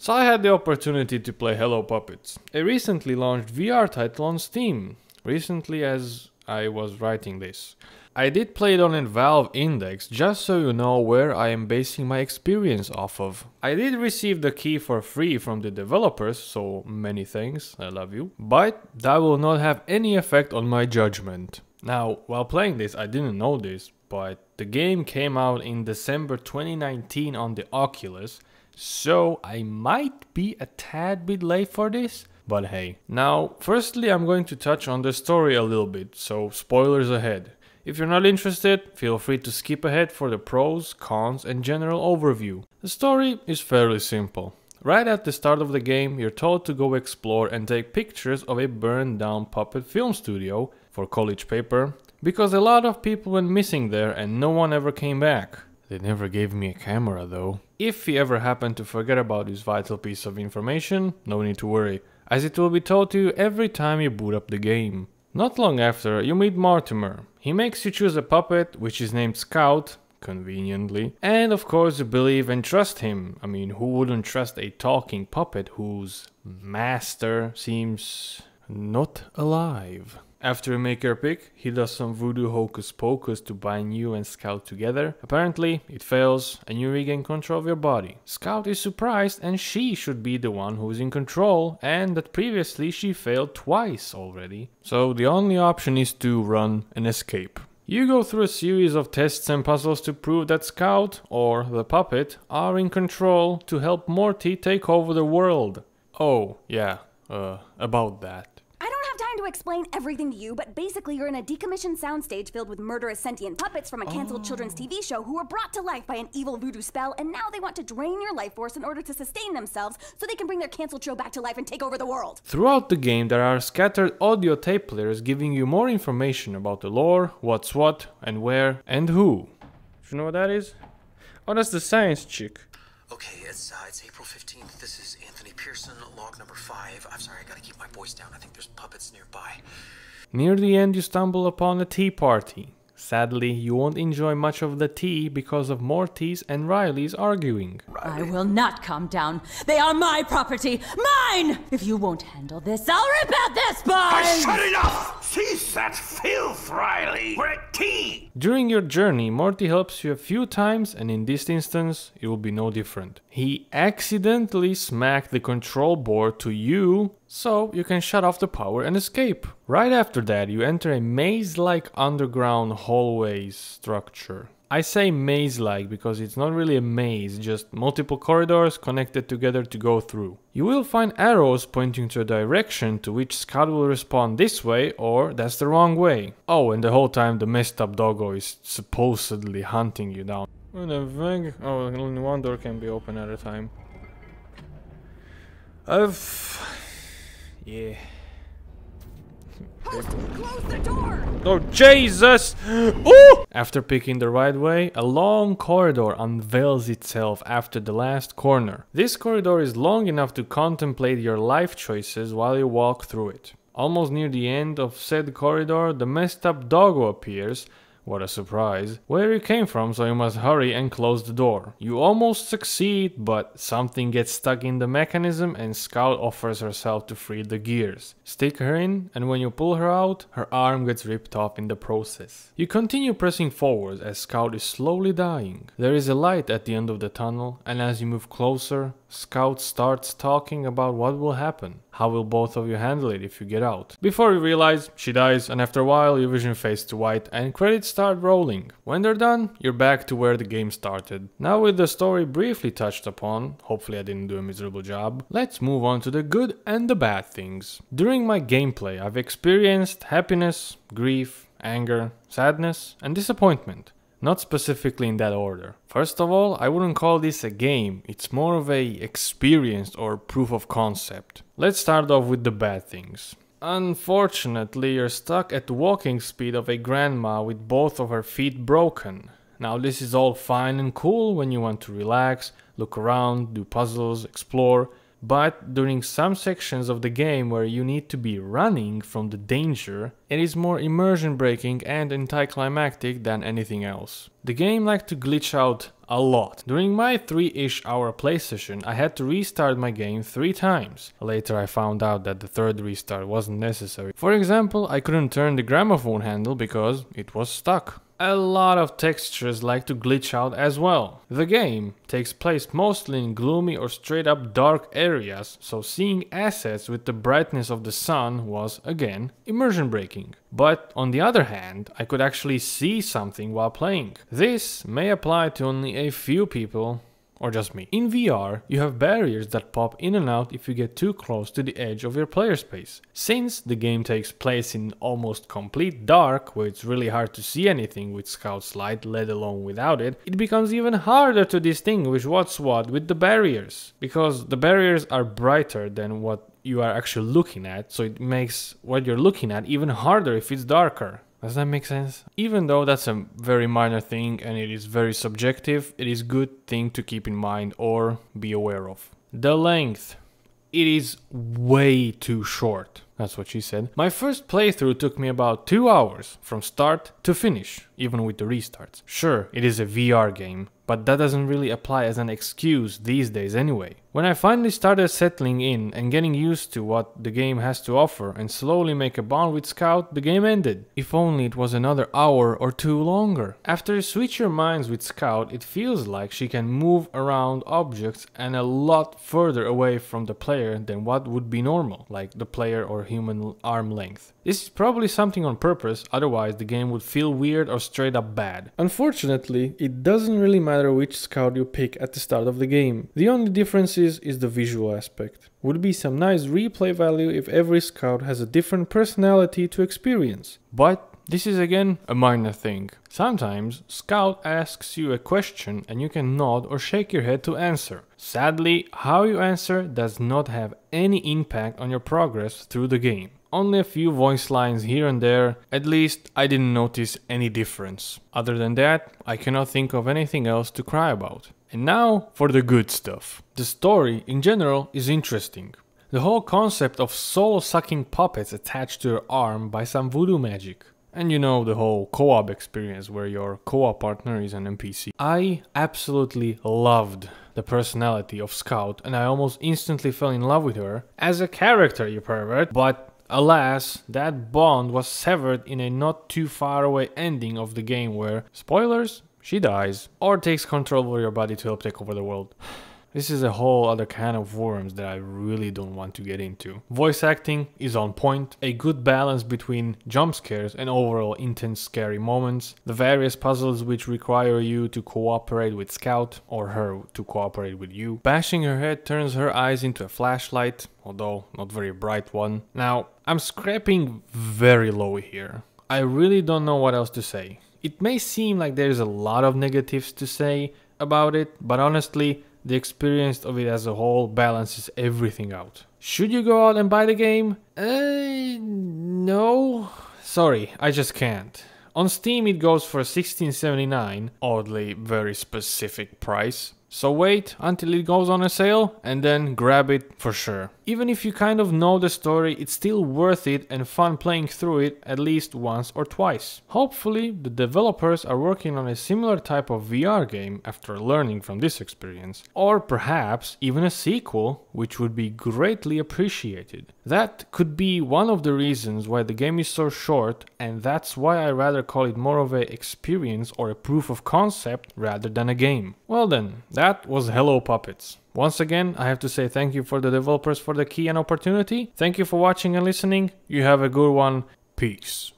So I had the opportunity to play Hello Puppets, a recently launched VR title on Steam, recently as I was writing this. I did play it on a Valve Index, just so you know where I am basing my experience off of. I did receive the key for free from the developers, so many thanks, I love you. But that will not have any effect on my judgment. Now, while playing this, I didn't know this, but the game came out in December 2019 on the Oculus, so I might be a tad bit late for this. But hey. Now, firstly I'm going to touch on the story a little bit, so spoilers ahead. If you're not interested, feel free to skip ahead for the pros, cons and general overview. The story is fairly simple. Right at the start of the game, you're told to go explore and take pictures of a burned down puppet film studio for college paper, because a lot of people went missing there and no one ever came back. They never gave me a camera though. If you ever happen to forget about this vital piece of information, no need to worry, as it will be told to you every time you boot up the game. Not long after, you meet Mortimer. He makes you choose a puppet, which is named Scout, conveniently, and of course you believe and trust him. I mean, who wouldn't trust a talking puppet whose master seems not alive? After you make your pick, he does some voodoo hocus pocus to bind you and Scout together. Apparently, it fails and you regain control of your body. Scout is surprised and she should be the one who is in control, and that previously she failed twice already. So the only option is to run and escape. You go through a series of tests and puzzles to prove that Scout, or the puppet, are in control to help Morty take over the world. Oh, yeah, about that. I don't have time to explain everything to you, but basically you're in a decommissioned soundstage filled with murderous sentient puppets from a cancelled children's TV show who were brought to life by an evil voodoo spell, and now they want to drain your life force in order to sustain themselves so they can bring their cancelled show back to life and take over the world. Throughout the game there are scattered audio tape players giving you more information about the lore, what's what, and where, and who. Do you know what that is? Oh, that's the science chick. Okay, it's April 15th. This is Anthony Pearson, log number 5. I'm sorry, I gotta keep my voice down. I think there's puppets nearby. Near the end you stumble upon a tea party. Sadly, you won't enjoy much of the tea because of Morty's and Riley's arguing. I will not calm down. They are my property. Mine! If you won't handle this, I'll rip out their spines! Shut it up! Cease that filth, Riley! We're at tea! During your journey, Morty helps you a few times, and in this instance, it will be no different. He accidentally smacked the control board to you, so you can shut off the power and escape. Right after that, you enter a maze-like underground hallway structure. I say maze-like because it's not really a maze, just multiple corridors connected together to go through. You will find arrows pointing to a direction to which Scout will respond this way or that's the wrong way. Oh, and the whole time the messed up doggo is supposedly hunting you down. What the fuck? Oh, only one door can be open at a time. Yeah. Close the door! Oh Jesus! Ooh! After picking the right way, a long corridor unveils itself after the last corner. This corridor is long enough to contemplate your life choices while you walk through it. Almost near the end of said corridor, the messed up doggo appears. What a surprise. Where you came from, so you must hurry and close the door. You almost succeed, but something gets stuck in the mechanism and Scout offers herself to free the gears. Stick her in, and when you pull her out, her arm gets ripped off in the process. You continue pressing forward as Scout is slowly dying. There is a light at the end of the tunnel, and as you move closer, Scout starts talking about what will happen. How will both of you handle it if you get out? Before you realize, she dies, and after a while your vision fades to white and credits start rolling. When they're done, you're back to where the game started. Now with the story briefly touched upon, hopefully I didn't do a miserable job, let's move on to the good and the bad things. During my gameplay I've experienced happiness, grief, anger, sadness and disappointment. Not specifically in that order. First of all, I wouldn't call this a game, it's more of a experience or proof of concept. Let's start off with the bad things. Unfortunately, you're stuck at the walking speed of a grandma with both of her feet broken. Now this is all fine and cool when you want to relax, look around, do puzzles, explore, but during some sections of the game where you need to be running from the danger, it is more immersion breaking and anticlimactic than anything else. The game liked to glitch out a lot. During my 3-ish hour play session, I had to restart my game 3 times. Later I found out that the third restart wasn't necessary. For example, I couldn't turn the gramophone handle because it was stuck. A lot of textures like to glitch out as well. The game takes place mostly in gloomy or straight up dark areas, so seeing assets with the brightness of the sun was, again, immersion breaking. But on the other hand, I could actually see something while playing. This may apply to only a few people, or just me. In VR, you have barriers that pop in and out if you get too close to the edge of your player space. Since the game takes place in almost complete dark, where it's really hard to see anything with Scout's light, let alone without it, it becomes even harder to distinguish what's what with the barriers. Because the barriers are brighter than what you are actually looking at, so it makes what you're looking at even harder if it's darker. Does that make sense? Even though that's a very minor thing and it is very subjective, it is a good thing to keep in mind or be aware of. The length. It is way too short. That's what she said. My first playthrough took me about 2 hours from start to finish, even with the restarts. Sure, it is a VR game, but that doesn't really apply as an excuse these days anyway. When I finally started settling in and getting used to what the game has to offer and slowly make a bond with Scout, the game ended. If only it was another hour or 2 longer. After you switch your minds with Scout, it feels like she can move around objects and a lot further away from the player than what would be normal, like the player or human arm length. This is probably something on purpose, otherwise the game would feel weird or straight up bad. Unfortunately, it doesn't really matter which Scout you pick at the start of the game. The only difference is the visual aspect. Would be some nice replay value if every Scout has a different personality to experience. But this is again a minor thing. Sometimes Scout asks you a question and you can nod or shake your head to answer. Sadly, how you answer does not have any impact on your progress through the game. Only a few voice lines here and there, at least I didn't notice any difference. Other than that, I cannot think of anything else to cry about. And now for the good stuff. The story in general is interesting. The whole concept of soul-sucking puppets attached to your arm by some voodoo magic. And you know, the whole co-op experience where your co-op partner is an NPC. I absolutely loved the personality of Scout and I almost instantly fell in love with her as a character, you pervert. But alas, that bond was severed in a not too far away ending of the game where, spoilers, she dies or takes control over your body to help take over the world. This is a whole other can of worms that I really don't want to get into. Voice acting is on point, a good balance between jump scares and overall intense scary moments, the various puzzles which require you to cooperate with Scout or her to cooperate with you. Bashing her head turns her eyes into a flashlight, although not very bright one. Now, I'm scraping very low here. I really don't know what else to say. It may seem like there's a lot of negatives to say about it, but honestly, the experience of it as a whole balances everything out. Should you go out and buy the game? No. Sorry, I just can't. On Steam it goes for $16.79, oddly very specific price. So wait until it goes on a sale and then grab it for sure. Even if you kind of know the story, it's still worth it and fun playing through it at least once or twice. Hopefully the developers are working on a similar type of VR game after learning from this experience. Or perhaps even a sequel, which would be greatly appreciated. That could be one of the reasons why the game is so short, and that's why I rather call it more of an experience or a proof of concept rather than a game. Well then, that was Hello Puppets. Once again, I have to say thank you for the developers for the key and opportunity. Thank you for watching and listening. You have a good one. Peace.